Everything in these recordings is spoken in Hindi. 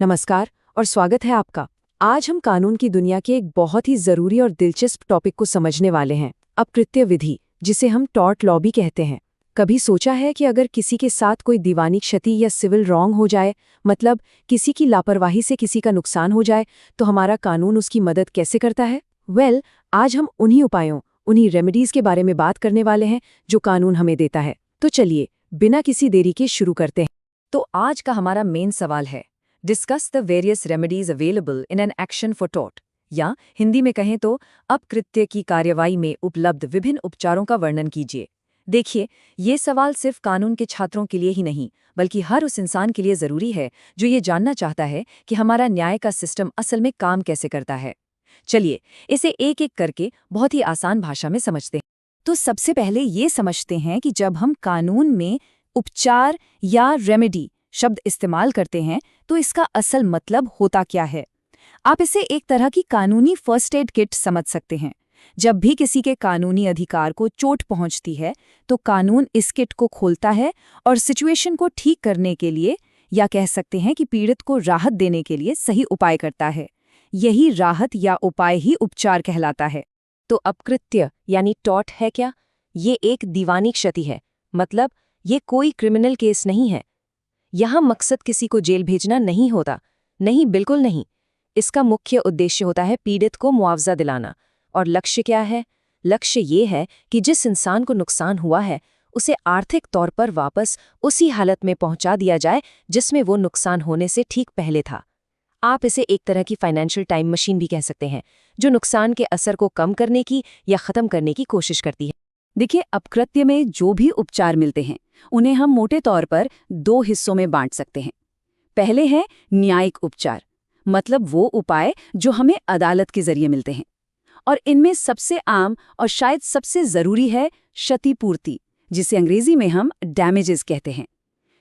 नमस्कार और स्वागत है आपका। आज हम कानून की दुनिया के एक बहुत ही ज़रूरी और दिलचस्प टॉपिक को समझने वाले हैं, अपकृत्य विधि, जिसे हम टॉर्ट लॉ भी कहते हैं। कभी सोचा है कि अगर किसी के साथ कोई दीवानी क्षति या सिविल रॉन्ग हो जाए, मतलब किसी की लापरवाही से किसी का नुकसान हो जाए, तो हमारा कानून उसकी मदद कैसे करता है? आज हम उन्हीं उपायों, उन्हीं रेमेडीज़ के बारे में बात करने वाले हैं जो कानून हमें देता है। तो चलिए, बिना किसी देरी के शुरू करते हैं। तो आज का हमारा मेन सवाल है, discuss the various remedies available in an action for tort, या हिंदी में कहें तो अपकृत्य की कार्यवाही में उपलब्ध विभिन्न उपचारों का वर्णन कीजिए। देखिए, ये सवाल सिर्फ कानून के छात्रों के लिए ही नहीं, बल्कि हर उस इंसान के लिए ज़रूरी है जो ये जानना चाहता है कि हमारा न्याय का सिस्टम असल में काम कैसे करता है। चलिए, इसे एक एक करके बहुत ही आसान भाषा में समझते हैं। तो सबसे पहले ये समझते हैं कि जब हम कानून में उपचार या रेमेडी शब्द इस्तेमाल करते हैं तो इसका असल मतलब होता क्या है। आप इसे एक तरह की कानूनी फर्स्ट एड किट समझ सकते हैं। जब भी किसी के कानूनी अधिकार को चोट पहुंचती है तो कानून इस किट को खोलता है और सिचुएशन को ठीक करने के लिए, या कह सकते हैं कि पीड़ित को राहत देने के लिए सही उपाय करता है। यही राहत या उपाय ही उपचार कहलाता है। तो अपकृत्य यानी टॉर्ट है क्या? ये एक दीवानी क्षति है, मतलब ये कोई क्रिमिनल केस नहीं है। यहाँ मकसद किसी को जेल भेजना नहीं होता, नहीं, बिल्कुल नहीं। इसका मुख्य उद्देश्य होता है पीड़ित को मुआवजा दिलाना। और लक्ष्य क्या है? लक्ष्य ये है कि जिस इंसान को नुकसान हुआ है उसे आर्थिक तौर पर वापस उसी हालत में पहुंचा दिया जाए जिसमें वो नुकसान होने से ठीक पहले था। आप इसे एक तरह की फाइनेंशियल टाइम मशीन भी कह सकते हैं, जो नुकसान के असर को कम करने की या ख़त्म करने की कोशिश करती है। देखिए, अपकृत्य में जो भी उपचार मिलते हैं उन्हें हम मोटे तौर पर दो हिस्सों में बांट सकते हैं। पहले है न्यायिक उपचार, मतलब वो उपाय जो हमें अदालत के जरिए मिलते हैं। और इनमें सबसे आम और शायद सबसे जरूरी है क्षतिपूर्ति, जिसे अंग्रेजी में हम डैमेजेस कहते हैं।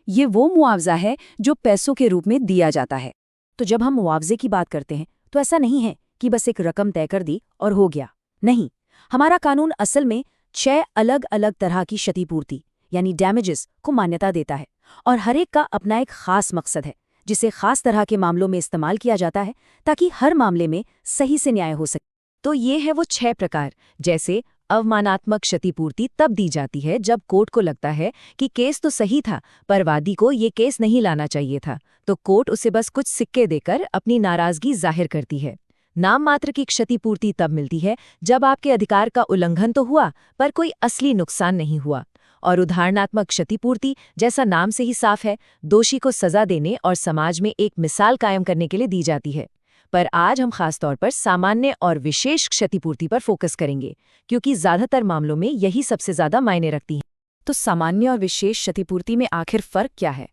ये वो मुआवजा है जो पैसों के रूप में दिया जाता है। तो जब हम मुआवजे की बात करते हैं तो ऐसा नहीं है कि बस एक रकम तय कर दी और हो गया। नहीं, हमारा कानून असल में 6 अलग अलग तरह की क्षतिपूर्ति यानी डैमेजेस को मान्यता देता है, और हर एक का अपना एक खास मकसद है जिसे खास तरह के मामलों में इस्तेमाल किया जाता है ताकि हर मामले में सही से न्याय हो सके। तो ये है वो 6 प्रकार। जैसे अवमानात्मक क्षतिपूर्ति तब दी जाती है जब कोर्ट को लगता है कि केस तो सही था पर वादी को ये केस नहीं लाना चाहिए था, तो कोर्ट उसे बस कुछ सिक्के देकर अपनी नाराजगी जाहिर करती है। नाम मात्र की क्षतिपूर्ति तब मिलती है जब आपके अधिकार का उल्लंघन तो हुआ पर कोई असली नुकसान नहीं हुआ। और उदाहरणात्मक क्षतिपूर्ति, जैसा नाम से ही साफ है, दोषी को सजा देने और समाज में एक मिसाल कायम करने के लिए दी जाती है। पर आज हम खास तौर पर सामान्य और विशेष क्षतिपूर्ति पर फोकस करेंगे, क्योंकि ज्यादातर मामलों में यही सबसे ज्यादा मायने रखती है। तो सामान्य और विशेष क्षतिपूर्ति में आखिर फर्क क्या है?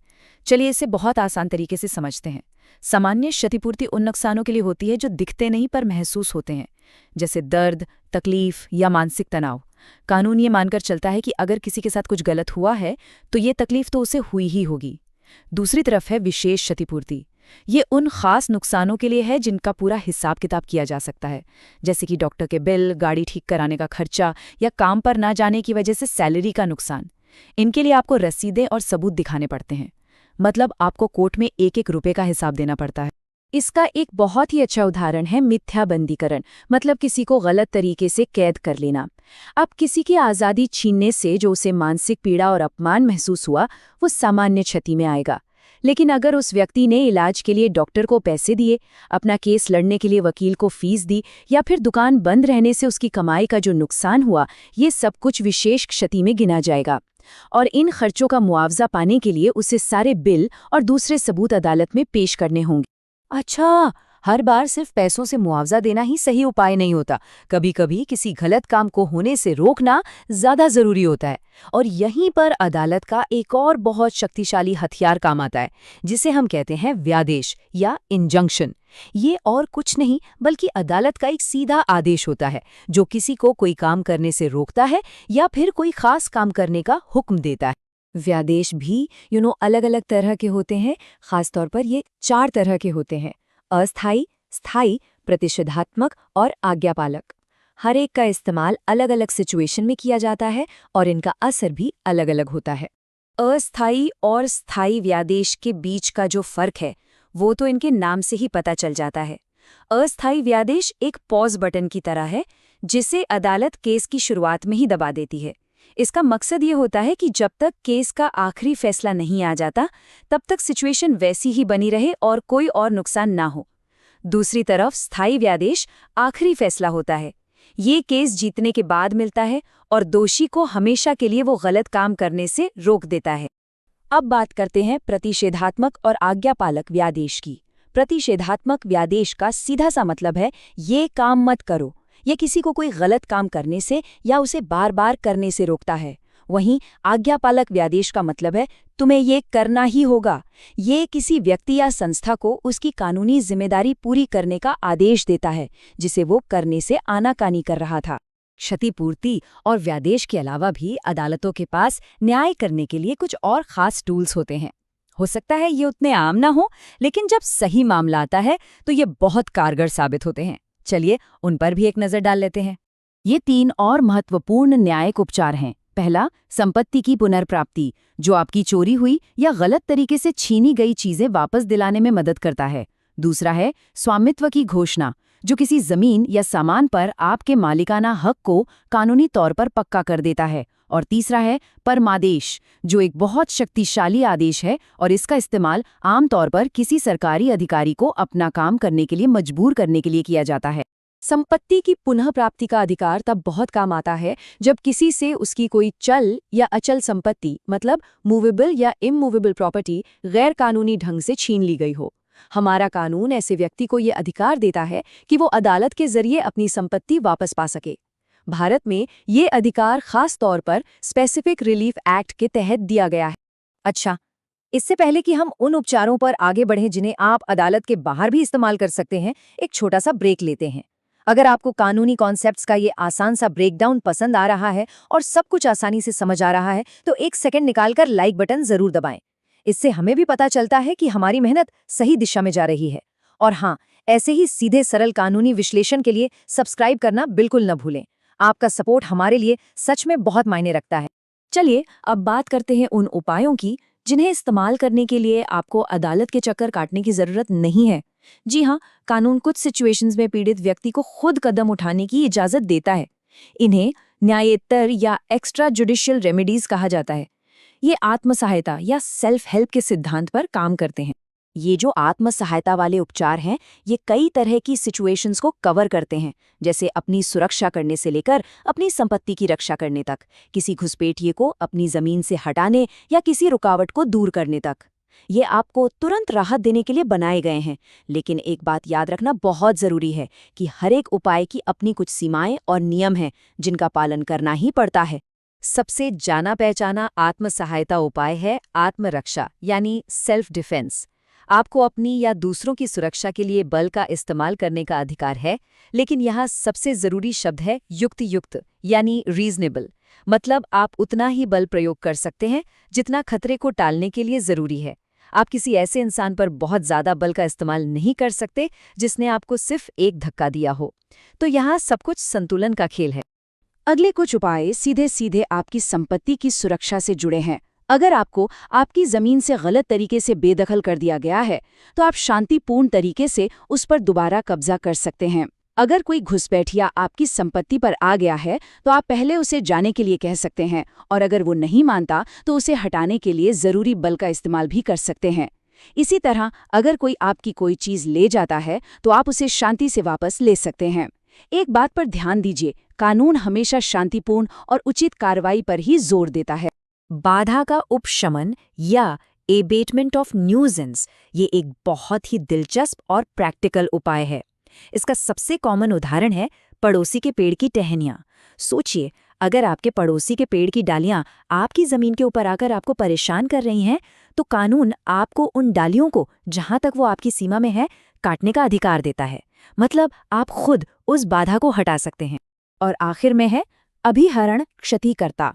चलिए इसे बहुत आसान तरीके से समझते हैं। सामान्य क्षतिपूर्ति उन नुकसानों के लिए होती है जो दिखते नहीं पर महसूस होते हैं, जैसे दर्द, तकलीफ या मानसिक तनाव। कानून ये मानकर चलता है कि अगर किसी के साथ कुछ गलत हुआ है तो ये तकलीफ तो उसे हुई ही होगी। दूसरी तरफ है विशेष क्षतिपूर्ति। ये उन खास नुकसानों के लिए है जिनका पूरा हिसाब किताब किया जा सकता है, जैसे कि डॉक्टर के बिल, गाड़ी ठीक कराने का खर्चा या काम पर ना जाने की वजह से सैलरी का नुकसान। इनके लिए आपको रसीदें और सबूत दिखाने पड़ते हैं, मतलब आपको कोर्ट में एक एक रुपए का हिसाब देना पड़ता है। इसका एक बहुत ही अच्छा उदाहरण है मिथ्याबंदीकरण, मतलब किसी को गलत तरीके से कैद कर लेना। अब किसी की आज़ादी छीनने से जो उसे मानसिक पीड़ा और अपमान महसूस हुआ, वो सामान्य क्षति में आएगा। लेकिन अगर उस व्यक्ति ने इलाज के लिए डॉक्टर को पैसे दिए, अपना केस लड़ने के लिए वकील को फीस दी, या फिर दुकान बंद रहने से उसकी कमाई का जो नुकसान हुआ, ये सब कुछ विशेष क्षति में गिना जाएगा। और इन खर्चों का मुआवजा पाने के लिए उसे सारे बिल और दूसरे सबूत अदालत में पेश करने होंगे। अच्छा, हर बार सिर्फ पैसों से मुआवजा देना ही सही उपाय नहीं होता। कभी कभी किसी गलत काम को होने से रोकना ज्यादा जरूरी होता है। और यहीं पर अदालत का एक और बहुत शक्तिशाली हथियार काम आता है, जिसे हम कहते हैं व्यादेश या इंजंक्शन। ये और कुछ नहीं बल्कि अदालत का एक सीधा आदेश होता है जो किसी को कोई काम करने से रोकता है या फिर कोई खास काम करने का हुक्म देता है। व्यादेश भी अलग अलग तरह के होते हैं। खासतौर पर ये 4 तरह के होते हैं: अस्थायी, स्थायी, प्रतिषेधात्मक और आज्ञापालक। हर एक का इस्तेमाल अलग अलग सिचुएशन में किया जाता है और इनका असर भी अलग अलग होता है। अस्थायी और स्थायी व्यादेश के बीच का जो फर्क है वो तो इनके नाम से ही पता चल जाता है। अस्थायी व्यादेश एक पॉज बटन की तरह है, जिसे अदालत केस की शुरुआत में ही दबा देती है। इसका मकसद ये होता है कि जब तक केस का आखिरी फैसला नहीं आ जाता, तब तक सिचुएशन वैसी ही बनी रहे और कोई और नुकसान ना हो। दूसरी तरफ स्थायी व्यादेश आखिरी फैसला होता है। ये केस जीतने के बाद मिलता है और दोषी को हमेशा के लिए वो गलत काम करने से रोक देता है। अब बात करते हैं प्रतिषेधात्मक और आज्ञापालक व्यादेश की। प्रतिषेधात्मक व्यादेश का सीधा सा मतलब है ये काम मत करो। ये किसी को कोई गलत काम करने से या उसे बार बार करने से रोकता है। वहीं आज्ञापालक व्यादेश का मतलब है तुम्हें ये करना ही होगा। ये किसी व्यक्ति या संस्था को उसकी कानूनी जिम्मेदारी पूरी करने का आदेश देता है, जिसे वो करने से आनाकानी कर रहा था। क्षतिपूर्ति और व्यादेश के अलावा भी अदालतों के पास न्याय करने के लिए कुछ और खास टूल्स होते हैं। हो सकता है ये उतने आम ना हो, लेकिन जब सही मामला आता है तो ये बहुत कारगर साबित होते हैं। चलिए उन पर भी एक नज़र डाल लेते हैं। ये 3 और महत्वपूर्ण न्यायिक उपचार हैं। पहला, संपत्ति की पुनर्प्राप्ति, जो आपकी चोरी हुई या गलत तरीके से छीनी गई चीजें वापस दिलाने में मदद करता है। दूसरा है स्वामित्व की घोषणा, जो किसी जमीन या सामान पर आपके मालिकाना हक को कानूनी तौर पर पक्का कर देता है। और तीसरा है परमादेश, जो एक बहुत शक्तिशाली आदेश है और इसका इस्तेमाल आमतौर पर किसी सरकारी अधिकारी को अपना काम करने के लिए मजबूर करने के लिए किया जाता है। संपत्ति की पुनः प्राप्ति का अधिकार तब बहुत काम आता है जब किसी से उसकी कोई चल या अचल संपत्ति, मतलब मूवेबल या इमूवेबल प्रॉपर्टी, गैर कानूनी ढंग से छीन ली गई हो। हमारा कानून ऐसे व्यक्ति को ये अधिकार देता है कि वो अदालत के जरिए अपनी संपत्ति वापस पा सके। भारत में ये अधिकार खास तौर पर स्पेसिफिक रिलीफ एक्ट के तहत दिया गया है। अच्छा, इससे पहले कि हम उन उपचारों पर आगे बढ़ें जिन्हें आप अदालत के बाहर भी इस्तेमाल कर सकते हैं, एक छोटा सा ब्रेक लेते हैं। अगर आपको कानूनी कॉन्सेप्ट्स का ये आसान सा ब्रेकडाउन पसंद आ रहा है और सब कुछ आसानी से समझ आ रहा है, तो एक सेकंड निकालकर लाइक बटन जरूर दबाएं। इससे हमें भी पता चलता है कि हमारी मेहनत सही दिशा में जा रही है। और हाँ, ऐसे ही सीधे सरल कानूनी विश्लेषण के लिए सब्सक्राइब करना बिल्कुल न भूलें। आपका सपोर्ट हमारे लिए सच में बहुत मायने रखता है। चलिए अब बात करते हैं उन उपायों की जिन्हें इस्तेमाल करने के लिए आपको अदालत के चक्कर काटने की जरूरत नहीं है। जी हाँ, कानून कुछ सिचुएशंस में पीड़ित व्यक्ति को खुद कदम उठाने की इजाजत देता है। इन्हें न्यायेतर या एक्स्ट्रा जुडिशियल रेमेडीज कहा जाता है। ये आत्म सहायता या सेल्फ हेल्प के सिद्धांत पर काम करते हैं। ये जो आत्म सहायता वाले उपचार हैं, ये कई तरह की सिचुएशंस को कवर करते हैं, जैसे अपनी सुरक्षा करने से लेकर अपनी संपत्ति की रक्षा करने तक, किसी घुसपैठिए को अपनी जमीन से हटाने या किसी रुकावट को दूर करने तक। ये आपको तुरंत राहत देने के लिए बनाए गए हैं, लेकिन एक बात याद रखना बहुत जरूरी है कि हर एक उपाय की अपनी कुछ सीमाएं और नियम हैं जिनका पालन करना ही पड़ता है। सबसे जाना पहचाना आत्म सहायता उपाय है आत्मरक्षा, यानी सेल्फ डिफेंस। आपको अपनी या दूसरों की सुरक्षा के लिए बल का इस्तेमाल करने का अधिकार है, लेकिन यहाँ सबसे जरूरी शब्द है युक्त, यानी रीजनेबल। मतलब आप उतना ही बल प्रयोग कर सकते हैं जितना खतरे को टालने के लिए जरूरी है। आप किसी ऐसे इंसान पर बहुत ज्यादा बल का इस्तेमाल नहीं कर सकते जिसने आपको सिर्फ एक धक्का दिया हो। तो यहाँ सब कुछ संतुलन का खेल है। अगले कुछ उपाय सीधे सीधे आपकी संपत्ति की सुरक्षा से जुड़े हैं। अगर आपको आपकी जमीन से गलत तरीके से बेदखल कर दिया गया है, तो आप शांतिपूर्ण तरीके से उस पर दोबारा कब्जा कर सकते हैं। अगर कोई घुसपैठिया आपकी संपत्ति पर आ गया है, तो आप पहले उसे जाने के लिए कह सकते हैं, और अगर वो नहीं मानता तो उसे हटाने के लिए जरूरी बल का इस्तेमाल भी कर सकते हैं। इसी तरह अगर कोई आपकी कोई चीज ले जाता है, तो आप उसे शांति से वापस ले सकते हैं। एक बात पर ध्यान दीजिए, कानून हमेशा शांतिपूर्ण और उचित कार्रवाई पर ही जोर देता है। बाधा का उपशमन या एबेटमेंट ऑफ न्यूसेंस, ये एक बहुत ही दिलचस्प और प्रैक्टिकल उपाय है। इसका सबसे कॉमन उदाहरण है पड़ोसी के पेड़ की टहनियाँ। सोचिए, अगर आपके पड़ोसी के पेड़ की डालियाँ आपकी जमीन के ऊपर आकर आपको परेशान कर रही हैं, तो कानून आपको उन डालियों को, जहां तक वो आपकी सीमा में है, काटने का अधिकार देता है। मतलब आप खुद उस बाधा को हटा सकते हैं। और आखिर में है अभिहरण क्षतिकर्ता।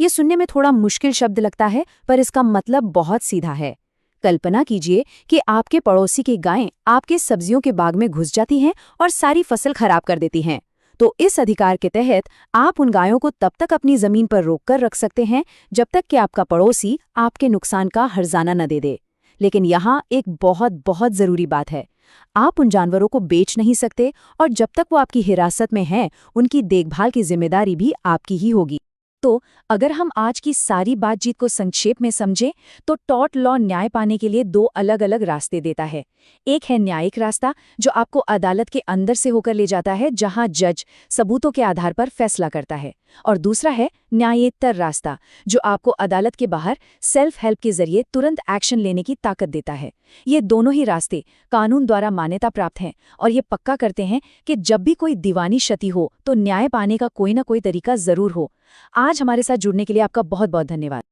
ये सुनने में थोड़ा मुश्किल शब्द लगता है, पर इसका मतलब बहुत सीधा है। कल्पना कीजिए कि आपके पड़ोसी की गायें आपके सब्जियों के बाग में घुस जाती हैं और सारी फसल खराब कर देती हैं। तो इस अधिकार के तहत आप उन गायों को तब तक अपनी जमीन पर रोक कर रख सकते हैं जब तक कि आपका पड़ोसी आपके नुकसान का हर्जाना न दे दे। लेकिन यहाँ एक बहुत बहुत ज़रूरी बात है। आप उन जानवरों को बेच नहीं सकते और जब तक वो आपकी हिरासत में हैं, उनकी देखभाल की जिम्मेदारी भी आपकी ही होगी। तो अगर हम आज की सारी बातचीत को संक्षेप में समझें तो टॉर्ट लॉ न्याय पाने के लिए दो अलग अलग रास्ते देता है। एक है न्यायिक रास्ता, जो आपको अदालत के अंदर से होकर ले जाता है, जहां जज सबूतों के आधार पर फैसला करता है। और दूसरा है न्यायेतर रास्ता, जो आपको अदालत के बाहर सेल्फ हेल्प के जरिए तुरंत एक्शन लेने की ताकत देता है। ये दोनों ही रास्ते कानून द्वारा मान्यता प्राप्त हैं और ये पक्का करते हैं कि जब भी कोई दीवानी क्षति हो तो न्याय पाने का कोई ना कोई तरीका जरूर हो। आज हमारे साथ जुड़ने के लिए आपका बहुत बहुत धन्यवाद।